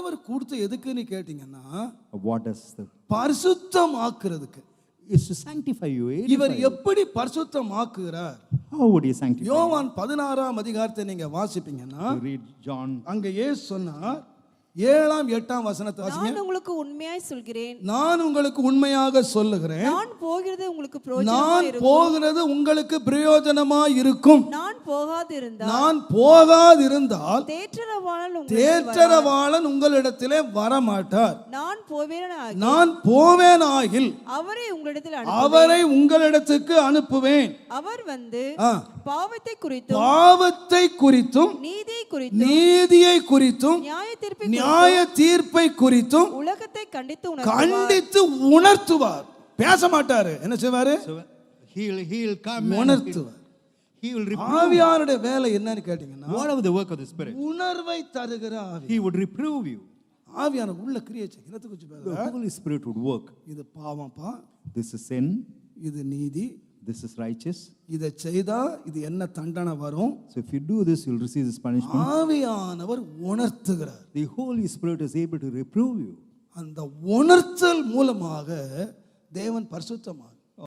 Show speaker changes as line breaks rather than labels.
ஆவியானவர் கொடுத்து எதுக்குன்னு கேட்டீங்கன்னா,
What does the
பரிசுத்தமாக்குறதுக்கு.
is to sanctify you.
இவர் எப்படி பரிசுத்தமாக்குகிறார்?
How would he sanctify?
யோவான் 16ஆம் அதிகாரத்தை நீங்க வாசிப்பீங்கன்னா,
You read John.
அங்க இயேசு சொன்னார், 7ஆம் 8ஆம் வசனத்தை வாசிங்க.
நான் உங்களுக்கு உண்மையாய் சொல்கிறேன்,
நான் உங்களுக்கு உண்மையாக சொல்லுகிறேன்,
நான் போகிறது உங்களுக்கு பிரயோஜனமாய்
நான்
இருக்கும்.
போகிறது உங்களுக்கு பிரயோஜனமாய் இருக்கும்.
நான் போகாதிருந்தால்
நான் போகாதிருந்தால்
தேற்றரவாளன்
உங்களிடத்திலே வரமாட்டார்.
நான் போவேனாகில்
நான் போவேனாகில்
அவரை உங்களிடத்தில்
அவரை உங்களிடத்துக்கு அனுப்புவேன்.
அவர் வந்து
ஆ.
பாவத்தை குறித்தும்
பாவத்தை குறித்தும்
நீதியை குறித்தும்
நீதியை குறித்தும் நியாய தீர்ப்பை குறித்தும்
உலகத்தை கண்டித்து
உணர்த்துவார். பேச மாட்டாரு, என்ன செய்வாரு?
So he'll come and
உணர்த்துவார்.
he will reprove.
ஆவியானுடைய வேலை என்னன்னு கேட்டீங்கன்னா,
What of the work of the Spirit?
உணர்வை தருகிற ஆவி.
He would reprove you.
ஆவியான உள்ள கிரியை செய்யறதுக்கு
The Holy Spirit would work.
இது பாவம்ப்பா,
This is sin.
இது நீதி,
This is righteous.
இதை செய்தா இது என்ன தண்டனை வரும்.
So if you do this, you'll receive this punishment.
ஆவியானவர் உணர்த்துகிறார்.
The Holy Spirit is able to reprove you.
அந்த உணர்த்தல் மூலமாக தேவன் பரிசுத்தமாக